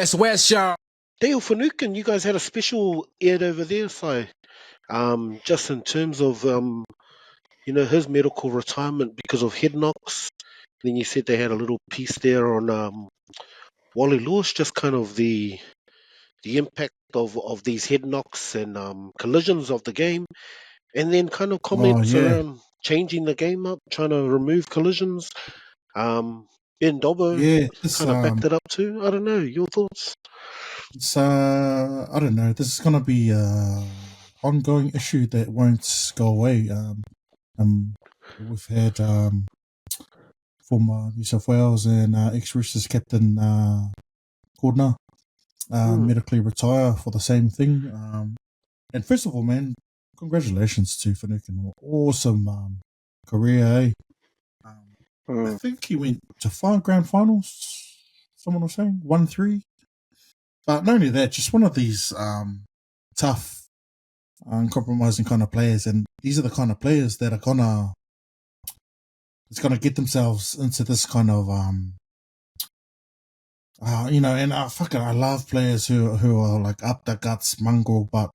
WesWes Show. Dale Finucane, you guys had a special ad over there, so just in terms of his medical retirement because of head knocks. Then you said they had a little piece there on Wally Lewis, just kind of the impact of these head knocks and collisions of the game, and then kind of comments around changing the game up, trying to remove collisions. Ben Dobbo kind of backed it up too. I don't know. Your thoughts? It's I don't know. This is gonna be an ongoing issue that won't go away. We've had former New South Wales and ex-Roosters captain Cordner medically retire for the same thing. And first of all, man, congratulations to Finucane. Awesome career, eh? I think he went to 5 grand finals, someone was saying, 1-3. But not only that, just one of these tough, uncompromising kind of players. And these are the kind of players that are gonna get themselves into this kind of, and I love players who are like up the guts, mongrel. But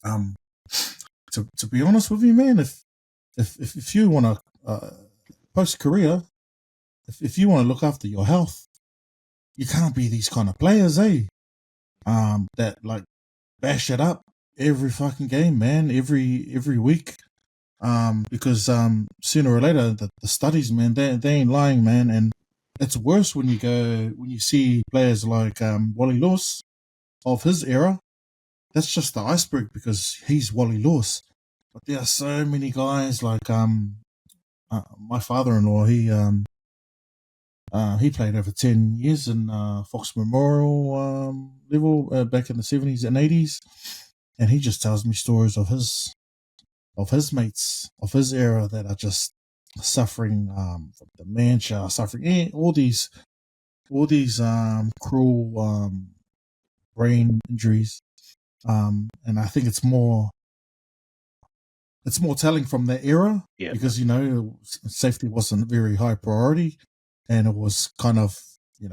to be honest with you, man, if you want to post career, if you want to look after your health, you can't be these kind of players, eh? That like bash it up every fucking game, man, every week. Because sooner or later the studies, man, they ain't lying, man, and it's worse when you see players like Wally Lewis of his era. That's just the iceberg because he's Wally Lewis. But there are so many guys like my father-in-law. He played over 10 years in Fox Memorial level back in the 70s and 80s, and he just tells me stories of his mates of his era that are just suffering from dementia, suffering all these cruel brain injuries, and I think it's more telling from that era because safety wasn't a very high priority. And it was kind of,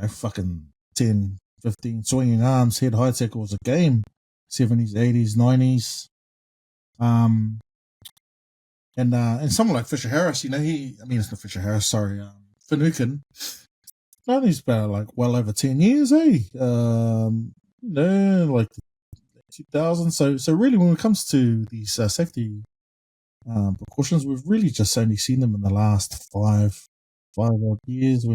fucking 10, 15 swinging arms, head high tackle was a game. 70s, 80s, 90s. And someone like Fisher Harris, it's not Fisher Harris, sorry, Finucane. I think he's about like well over 10 years, eh? Like 2000. So really, when it comes to these safety precautions, we've really just only seen them in the last 5 odd years.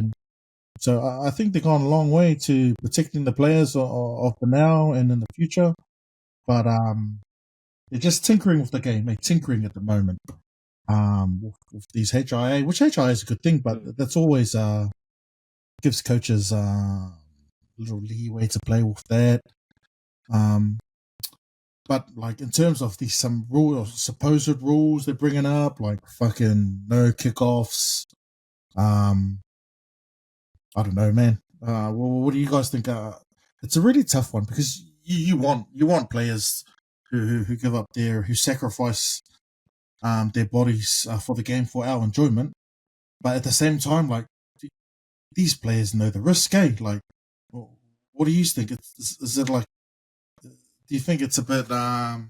So I think they've gone a long way to protecting the players of the now and in the future. But they're just tinkering with the game. They're tinkering at the moment with these HIA, which HIA is a good thing, but that's always gives coaches a little leeway to play with that. But like in terms of these some rules, supposed rules they're bringing up, like fucking no kickoffs. I don't know, man. What do you guys think? It's a really tough one because you want players who give up who sacrifice their bodies for the game for our enjoyment, but at the same time, like these players know the risk, eh? Like, what do you think? Is it like? Do you think it's a bit? I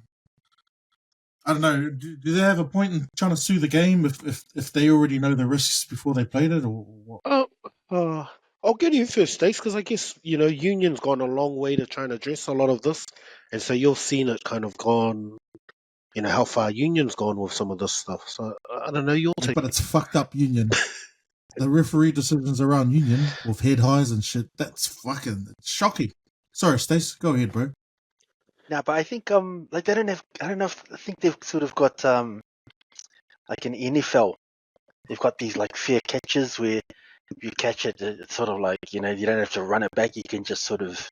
don't know. Do they have a point in trying to sue the game if they already know the risks before they played it, or what? I'll get you first, Stacey, because I guess union's gone a long way to try and address a lot of this, and so you've seen it kind of gone. How far union's gone with some of this stuff. So I don't know. You'll take. But it's fucked up union. The referee decisions around union with head highs and shit. That's fucking shocking. Sorry, Stacey, go ahead, bro. No, but I think like they don't have. I don't know. I think they've sort of got like an NFL. They've got these like fair catches where if you catch it, it's sort of like you don't have to run it back. You can just sort of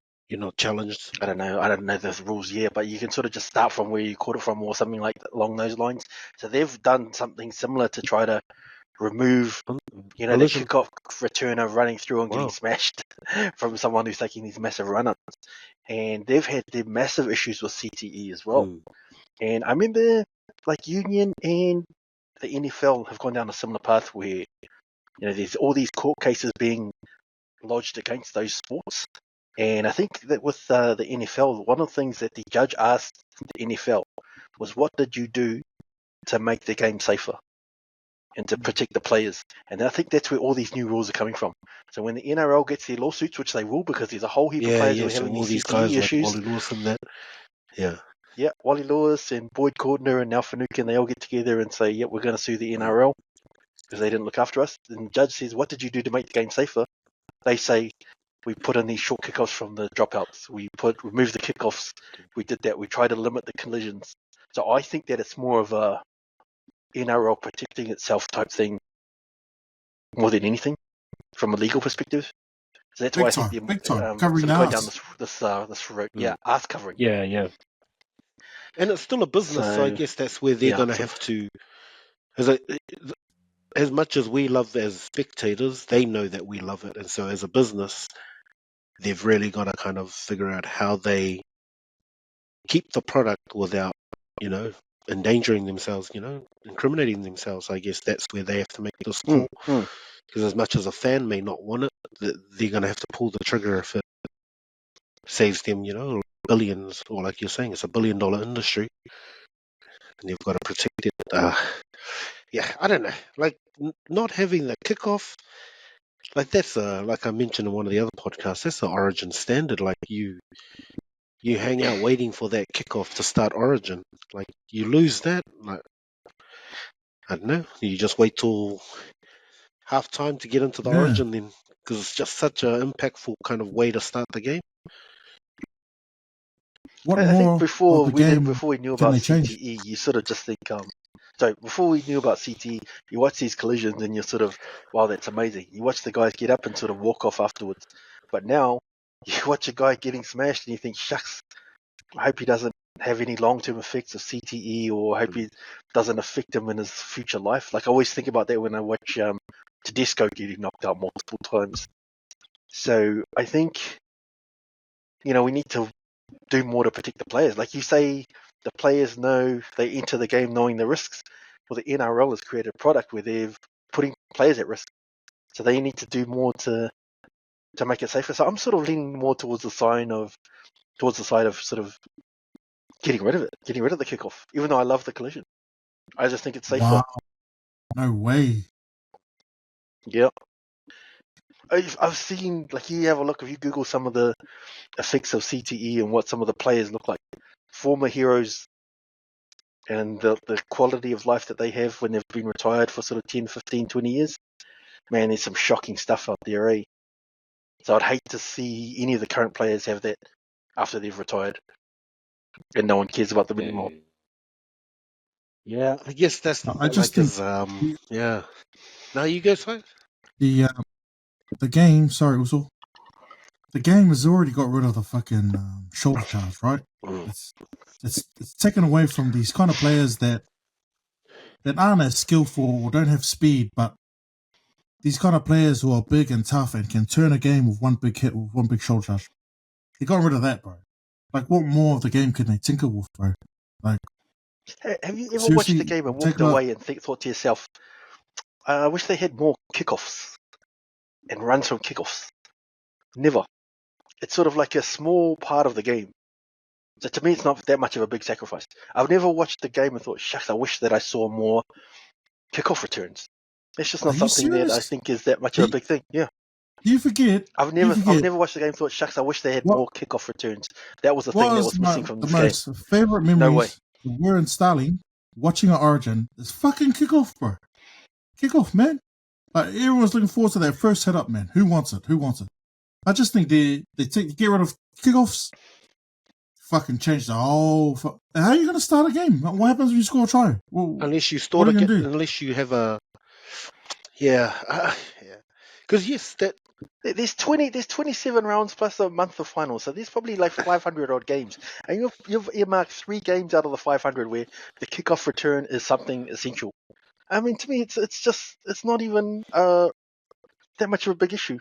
challenged. I don't know the rules yet, but you can sort of just start from where you caught it from or something like along those lines. So they've done something similar to try to remove the kickoff returner running through and getting smashed from someone who's taking these massive run-ups. And they've had their massive issues with CTE as well. And I remember like Union and the NFL have gone down a similar path where there's all these court cases being lodged against those sports And I think that with the NFL, one of the things that the judge asked the NFL was, what did you do to make the game safer and to protect the players? And I think that's where all these new rules are coming from. So when the NRL gets their lawsuits, which they will, because there's a whole heap of players who are So having all these these CTE guys issues. like Wally Lewis and that. Yeah. Yeah, Wally Lewis and Boyd Cordner and Dale Finucane, they all get together and say, yeah, we're going to sue the NRL because they didn't look after us. And the judge says, what did you do to make the game safer? They say, we put in these short kickoffs from the dropouts. We removed the kickoffs. We did that. We tried to limit the collisions. So I think that it's more of a NRL protecting itself type thing more than anything from a legal perspective. So that's why I think big time. sort Covering of going down ass. this route. Yeah, ass covering. Yeah. And it's still a business, so I guess that's where they're going to have to. As much as we love as spectators, they know that we love it, and so as a business, they've really got to kind of figure out how they keep the product without, endangering themselves, incriminating themselves. I guess that's where they have to make this call. Because as much as a fan may not want it, they're going to have to pull the trigger if it saves them, billions, or like you're saying, it's $1 billion industry, and you've got to protect it. I don't know. Like not having the kickoff, like that's like I mentioned in one of the other podcasts, that's the Origin standard. Like you hang out waiting for that kickoff to start Origin. Like you lose that, like I don't know. You just wait till half time to get into the Origin then, because it's just such an impactful kind of way to start the game. What I more think before of the game before we knew can about they CTE, change? you sort of just think, so before we knew about CTE, you watch these collisions and you're sort of, wow, that's amazing. You watch the guys get up and sort of walk off afterwards. But now you watch a guy getting smashed and you think, shucks, I hope he doesn't have any long-term effects of CTE, or I hope he doesn't affect him in his future life. Like I always think about that when I watch Tedesco getting knocked out multiple times. So I think, we need to do more to protect the players. Like you say, the players know, they enter the game knowing the risks. Well, the NRL has created a product where they're putting players at risk. So they need to do more to make it safer. So I'm sort of leaning more towards the side of sort of getting rid of the kickoff. Even though I love the collision, I just think it's safer. Wow. No way. Yeah. I've seen, like, you have a look, if you Google some of the effects of CTE and what some of the players look like, former heroes, and the quality of life that they have when they've been retired for sort of 10, 15, 20 years, man, there's some shocking stuff out there, eh? So I'd hate to see any of the current players have that after they've retired and no one cares about them anymore. Yeah, I guess that's I just think yeah. Now you go, Si? the game. Sorry, Uso. The game has already got rid of the fucking shoulder charge, right? It's taken away from these kind of players that aren't as skillful or don't have speed, but these kind of players who are big and tough and can turn a game with one big hit, with one big shoulder charge. They got rid of that, bro. Like, what more of the game can they tinker with, bro? Like, have you ever watched the game and walked away and thought to yourself, I wish they had more kickoffs and runs from kickoffs? Never. It's sort of like a small part of the game. So to me, it's not that much of a big sacrifice. I've never watched the game and thought, shucks, I wish that I saw more kickoff returns. It's just not something that I think is that much of a big thing. Yeah. You forget. I've never watched the game and thought, shucks, I wish they had more kickoff returns. That was the thing that was missing from this game. One of my most favorite memories we're installing, watching an Origin, is fucking kickoff, bro. Kickoff, man. Like, everyone's looking forward to that first head up, man. Who wants it? I just think they get rid of kickoffs, fucking change the whole. How are you going to start a game? What happens when you score a try? Well, unless you start a game, unless you have a. Yeah. Because yes, there's 27 rounds plus a month of finals, so there's probably like 500 odd games, and you've earmarked 3 games out of the 500 where the kickoff return is something essential. I mean, to me, it's not even that much of a big issue.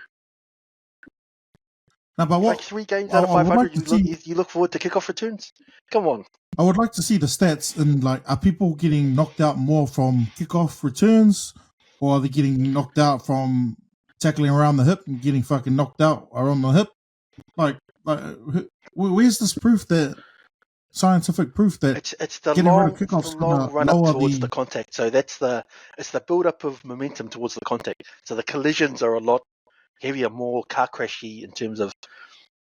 Now, but what, like 3 games out of 500, you look forward to kickoff returns? Come on. I would like to see the stats, and like, are people getting knocked out more from kickoff returns, or are they getting knocked out from tackling around the hip and getting fucking knocked out around the hip? Like, Like, where's this proof that scientific proof that It's the getting rid long, of kickoffs long run lower up towards the the contact. So it's the build up of momentum towards the contact. So the collisions are a lot heavier, more car crashy in terms of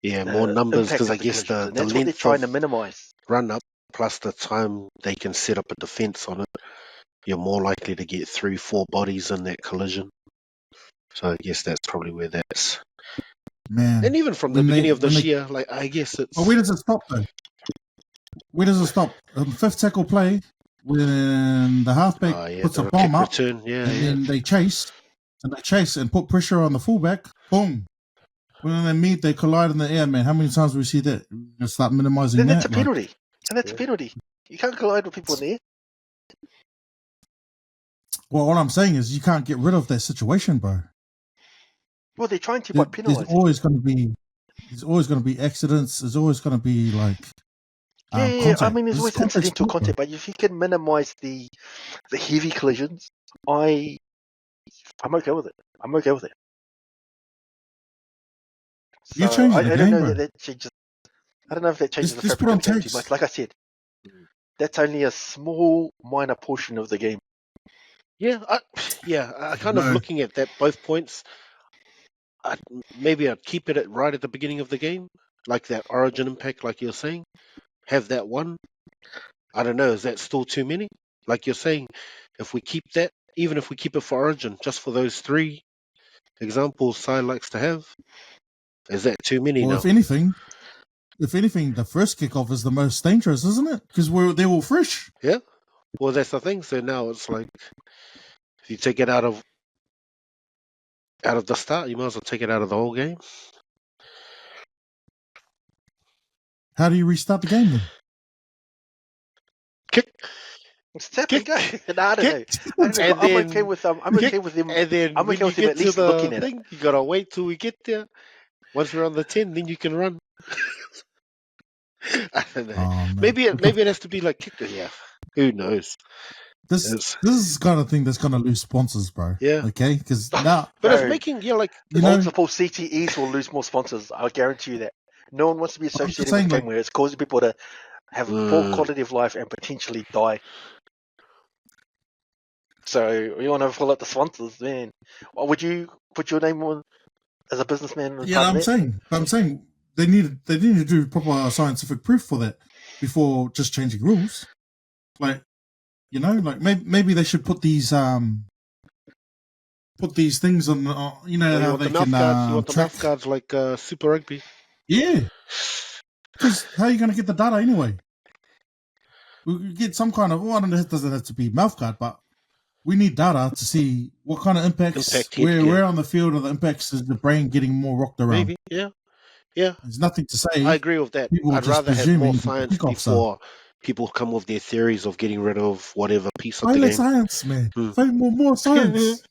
more numbers, impact because of I the guess collisions, the and that's what they're length trying to of minimize. run up plus the time they can set up a defense on it, you're more likely to get 3-4 bodies in that collision. So I guess that's probably where that's. man. And even from the beginning of this year, like I guess it's. But where does it stop though? Where does it stop? Fifth tackle play when the halfback puts a bomb up, return. then they chase and put pressure on the fullback. Boom. When they meet, they collide in the air, man. How many times do we see that? We're gonna start minimizing Then that. that's a penalty. And that's a penalty. You can't collide with people in the air. Well, all I'm saying is you can't get rid of that situation, bro. Well, they're trying to by penalizing. There's always going to be accidents. There's always going to be like contact. I mean, there's always incidental contact, but if you can minimize the heavy collisions, I'm okay with it. I'm okay with it. So You're changing the I game, don't know bro. that changes. I don't know if that changes the Just fabric of put the on game too much. Like I said, that's only a small, minor portion of the game. Yeah, I kind of looking at that both points. Maybe I'd keep it right at the beginning of the game, like that origin impact, like you're saying. Have that one. I don't know. Is that still too many? Like you're saying, if we keep that, even if we keep it for origin, just for those 3 examples Si likes to have, is that too many now? If anything, the first kickoff is the most dangerous, isn't it? Because they're all fresh. Yeah. Well, that's the thing. So now it's like, if you take it out of the start, you might as well take it out of the whole game. How do you restart the game then? Kick. Step and go. I don't know. I'm okay with them. I'm okay with them. And then I'm when okay you with them get at to least the looking at thing, it. you gotta wait till we get there. Once we're on the 10, then you can run. I don't know. Maybe it has to be like kicker. Yeah. Who knows? This is the kind of thing that's gonna lose sponsors, bro. Yeah. Okay, because now, but it's making multiple CTEs will lose more sponsors. I guarantee you that. No one wants to be associated with a game where it's causing people to have poor quality of life and potentially die. So we want to fill out the sponsors, man. Would you put your name on as a businessman? Yeah, I'm saying they need to do proper scientific proof for that before just changing rules. Like, you know, like maybe they should put these things on. You know how they can you want the track mouth guards like Super Rugby. Yeah, because how are you going to get the data anyway? We get some kind of. I don't know. It doesn't have to be mouth guard, but we need data to see what kind of impacts. Where on the field are the impacts? Is the brain getting more rocked around? Maybe, yeah. There's nothing to say. I agree with that. I'd rather have more science before people come with their theories of getting rid of whatever piece of the game. Science, man. More science.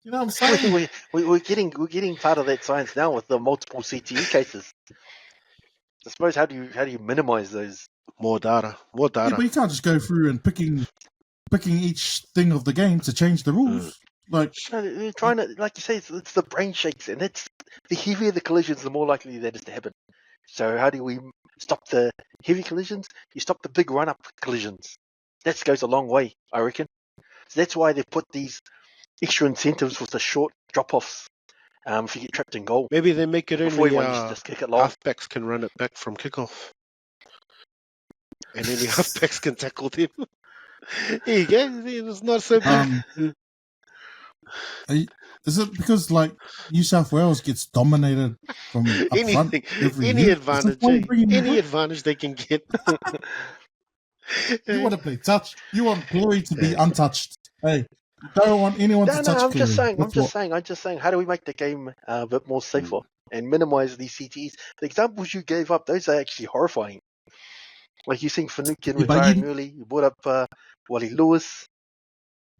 You know what I'm saying? We're getting part of that science now with the multiple CTE cases. I suppose how do you minimize those? More data. Yeah, but you can't just go through and picking each thing of the game to change the rules. Like, no, they're trying to, like you say, it's the brain shakes, and it's the heavier the collisions, the more likely that is to happen. So how do we stop the heavy collisions? You stop the big run-up collisions. That goes a long way, I reckon. So that's why they've put these extra incentives with the short drop-offs. If you get trapped in goal, maybe they make it only just kick it long. Halfbacks can run it back from kickoff, and only halfbacks can tackle them. There you go. It's not so bad. Is it because like New South Wales gets dominated from up front every year? Any advantage they can get. You want to play touch. You want Cleary to be untouched. Hey, you don't want anyone to touch I'm Cleary. I'm just saying. How do we make the game a bit more safer and minimize these CTEs? The examples you gave up, those are actually horrifying. Like you seen Finucane retiring early. You brought up Wally Lewis.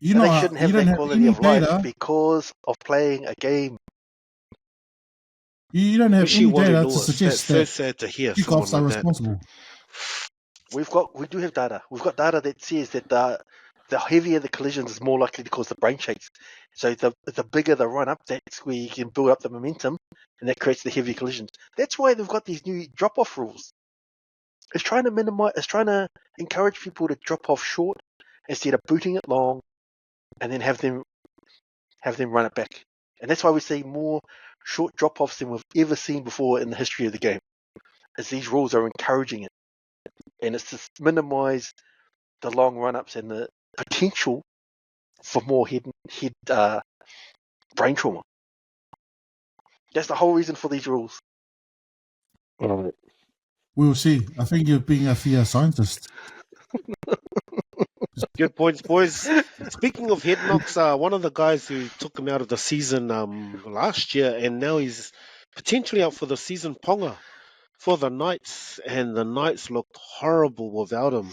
They shouldn't have that quality of life because of playing a game. You don't have any data to suggest that so sad to hear kickoffs are responsible. We do have data. We've got data that says that the the heavier the collisions is more likely to cause the brain shakes. So the bigger the run up, that's where you can build up the momentum, and that creates the heavier collisions. That's why they've got these new drop off rules. It's trying to minimize. It's trying to encourage people to drop off short instead of booting it long, and then have them run it back. And that's why we see more short drop offs than we've ever seen before in the history of the game. As these rules are encouraging it, and it's to minimise the long run-ups and the potential for more head brain trauma. That's the whole reason for these rules. All right. We'll see. I think you're being a fear scientist. Good points, boys. Speaking of head knocks, one of the guys who took him out of the season last year, and now he's potentially out for the season, Ponga, for the Knights, and the Knights looked horrible without him.